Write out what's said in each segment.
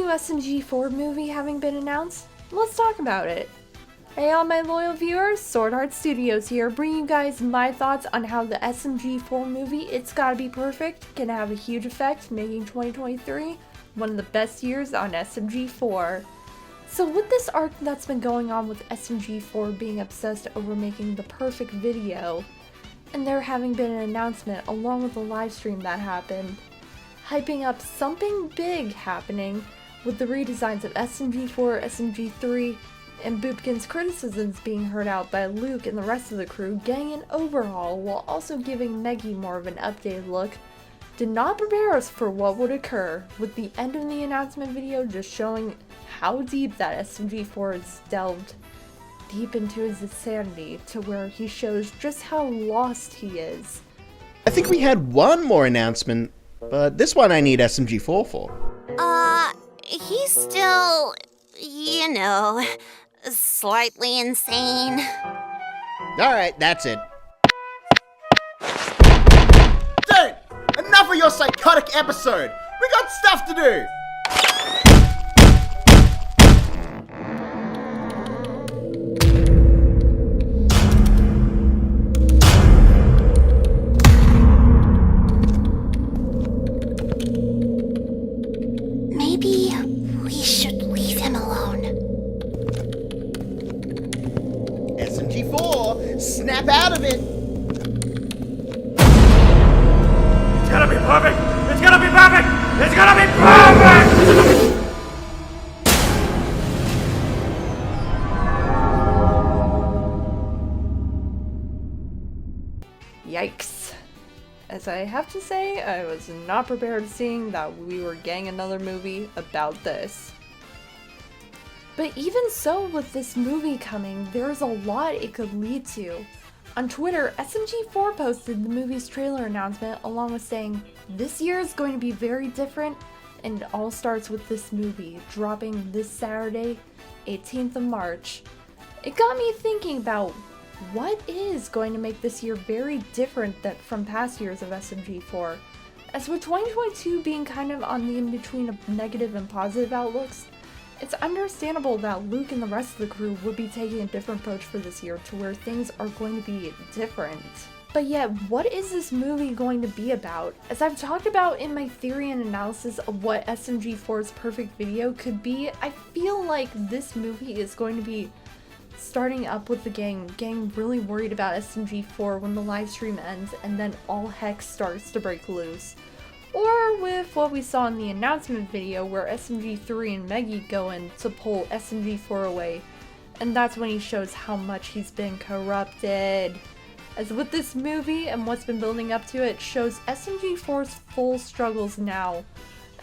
new SMG4 movie having been announced, let's talk about it. Hey all my loyal viewers, SwordHeartStudios here, bringing you guys my thoughts on how the SMG4 movie, It's Gotta Be Perfect, can have a huge effect, making 2023 one of the best years on SMG4. So with this arc that's been going on with SMG4 being obsessed over making the perfect video, and there having been an announcement along with a live stream that happened, hyping up something big happening with the redesigns of SMG4, SMG3, and Bootkin's criticisms being heard out by Luke and the rest of the crew getting an overhaul while also giving Meggy more of an updated look, did not prepare us for what would occur, with the end of the announcement video just showing how deep that SMG4 is delved deep into his insanity to where he shows just how lost he is. I think we had one more announcement, but this one I need SMG4 for. He's still, slightly insane. Alright, that's it. Dude! Enough of your psychotic episode! We got stuff to do! Maybe we should leave him alone. SMG4, snap out of it! It's gonna be perfect! It's gonna be perfect! It's gonna be perfect! Yikes. As I have to say, I was not prepared seeing that we were getting another movie about this. But even so, with this movie coming, there's a lot it could lead to. On Twitter, SMG4 posted the movie's trailer announcement along with saying, "This year is going to be very different, and it all starts with this movie, dropping this Saturday, 18th of March. It got me thinking about what is going to make this year very different from past years of SMG4. As with 2022 being kind of on the in-between of negative and positive outlooks, it's understandable that Luke and the rest of the crew would be taking a different approach for this year to where things are going to be different. But yet, what is this movie going to be about? As I've talked about in my theory and analysis of what SMG4's perfect video could be, I feel like this movie is going to be starting up with the gang getting really worried about SMG4 when the live stream ends and then all heck starts to break loose. Or with what we saw in the announcement video where SMG3 and Meggy go in to pull SMG4 away, and that's when he shows how much he's been corrupted. As with this movie and what's been building up to it, shows SMG4's full struggles now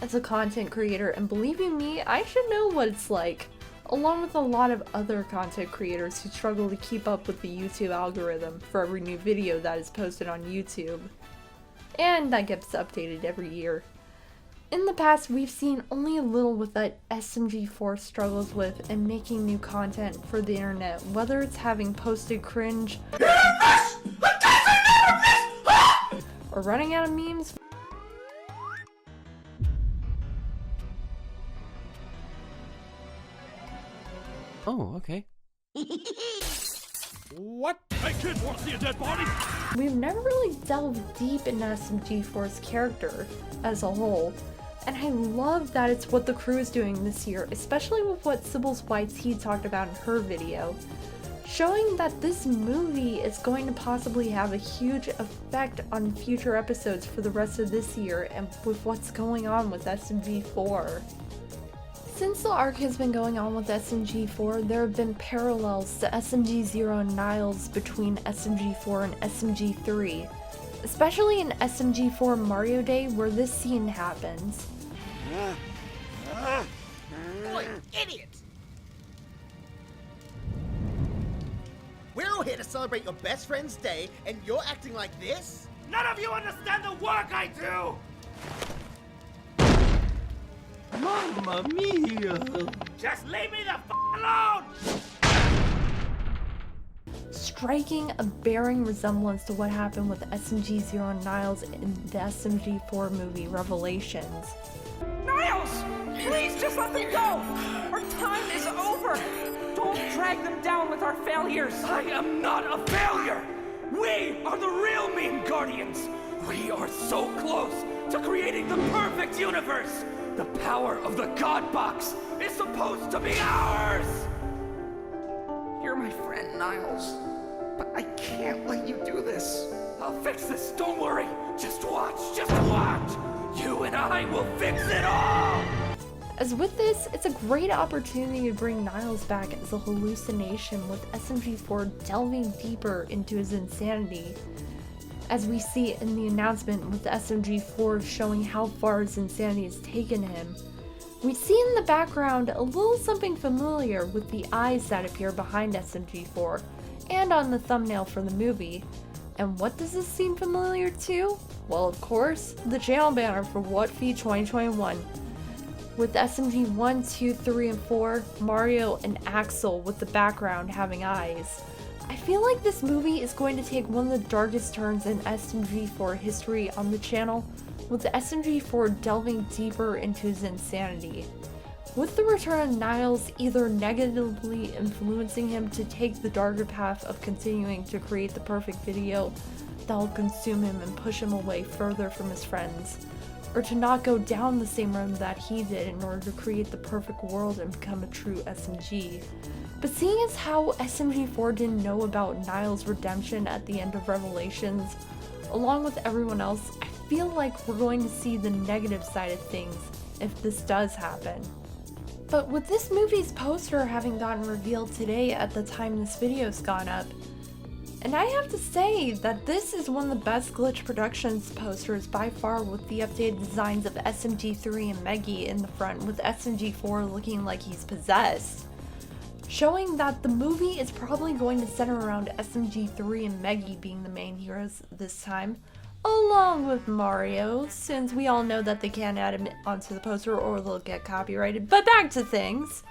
as a content creator, and believe you me, I should know what it's like, along with a lot of other content creators who struggle to keep up with the YouTube algorithm for every new video that is posted on YouTube. And that gets updated every year. In the past, we've seen only a little with that SMG4 struggles with in making new content for the internet, whether it's having posted cringe, or running out of memes. Oh, okay. What? Hey kid, wanna see a dead body? We've never really delved deep into SMG4's character as a whole, and I love that it's what the crew is doing this year, especially with what Sybil's YT talked about in her video, showing that this movie is going to possibly have a huge effect on future episodes for the rest of this year and with what's going on with SMG4. Since the arc has been going on with SMG4, there have been parallels to SMG0 and Niles between SMG4 and SMG3, especially in SMG4 Mario Day where this scene happens. Oi, idiot! We're all here to celebrate your best friend's day, and you're acting like this? None of you understand the work I do! Mamma mia! Just leave me the f alone! Striking a bearing resemblance to what happened with SMG0 and Niles in the SMG4 movie Revelations. Niles! Please just let them go! Our time is over! Don't drag them down with our failures! I am not a failure! We are the real Meme Guardians! We are so close to creating the perfect universe! The power of the God Box is supposed to be ours! You're my friend, Niles. But I can't let you do this. I'll fix this, don't worry! Just watch, just watch! You and I will fix it all! As with this, it's a great opportunity to bring Niles back as a hallucination, with SMG4 delving deeper into his insanity. As we see in the announcement with SMG4 showing how far his insanity has taken him. We see in the background a little something familiar with the eyes that appear behind SMG4 and on the thumbnail for the movie. And what does this seem familiar to? Well, of course, the channel banner for What Feed 2021. With SMG 1, 2, 3, and 4, Mario and Axel with the background having eyes. I feel like this movie is going to take one of the darkest turns in SMG4 history on the channel, with SMG4 delving deeper into his insanity. With the return of Niles either negatively influencing him to take the darker path of continuing to create the perfect video that will consume him and push him away further from his friends, or to not go down the same road that he did in order to create the perfect world and become a true SMG. But seeing as how SMG4 didn't know about Niles' redemption at the end of Revelations, along with everyone else, I feel like we're going to see the negative side of things if this does happen. But with this movie's poster having gotten revealed today at the time this video's gone up, and I have to say that this is one of the best Glitch Productions posters by far, with the updated designs of SMG3 and Meggy in the front, with SMG4 looking like he's possessed. Showing that the movie is probably going to center around SMG3 and Meggy being the main heroes this time, along with Mario, since we all know that they can't add him onto the poster or they'll get copyrighted. But back to things.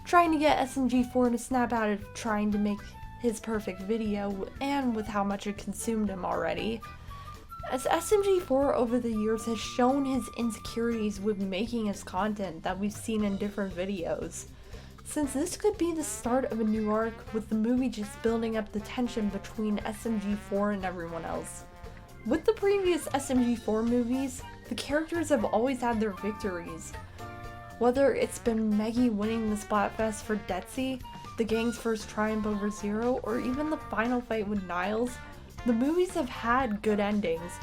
Trying to get SMG4 to snap out of trying to make his perfect video, and with how much it consumed him already. As SMG4 over the years has shown his insecurities with making his content that we've seen in different videos. Since this could be the start of a new arc, with the movie just building up the tension between SMG4 and everyone else. With the previous SMG4 movies, the characters have always had their victories. Whether it's been Meggy winning the Splatfest for Detsy, the gang's first triumph over Zero, or even the final fight with Niles, the movies have had good endings.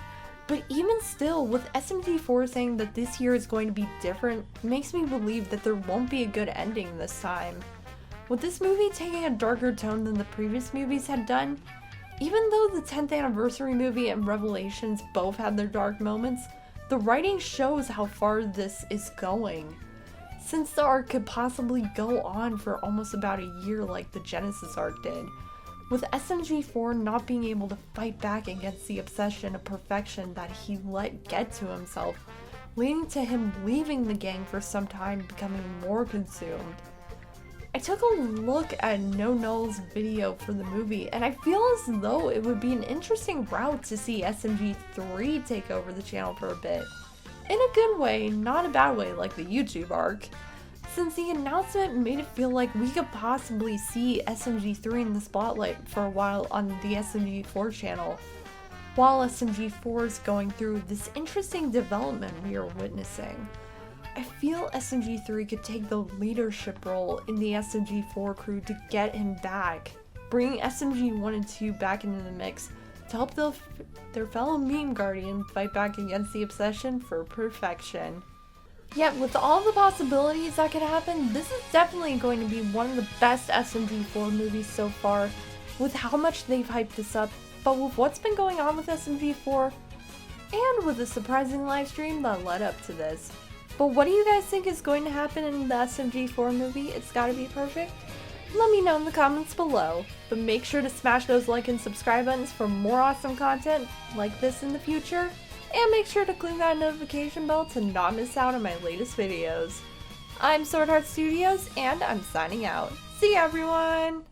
But even still, with SMG4 saying that this year is going to be different, makes me believe that there won't be a good ending this time. With this movie taking a darker tone than the previous movies had done, even though the 10th anniversary movie and Revelations both had their dark moments, the writing shows how far this is going. Since the arc could possibly go on for almost about a year like the Genesis arc did, with SMG4 not being able to fight back against the obsession of perfection that he let get to himself, leading to him leaving the gang for some time, becoming more consumed. I took a look at No Null's video for the movie, and I feel as though it would be an interesting route to see SMG3 take over the channel for a bit. In a good way, not a bad way like the YouTube arc, since the announcement made it feel like we could possibly see SMG3 in the spotlight for a while on the SMG4 channel, while SMG4 is going through this interesting development we are witnessing. I feel SMG3 could take the leadership role in the SMG4 crew to get him back, bringing SMG 1 and 2 back into the mix to help their fellow Meme Guardian fight back against the obsession for perfection. Yet with all the possibilities that could happen, this is definitely going to be one of the best SMG4 movies so far, with how much they've hyped this up, but with what's been going on with SMG4, and with a surprising live stream that led up to this. But what do you guys think is going to happen in the SMG4 movie? It's gotta be perfect? Let me know in the comments below, but make sure to smash those like and subscribe buttons for more awesome content like this in the future, and make sure to click that notification bell to not miss out on my latest videos. I'm SwordHeartStudios, and I'm signing out. See ya, everyone!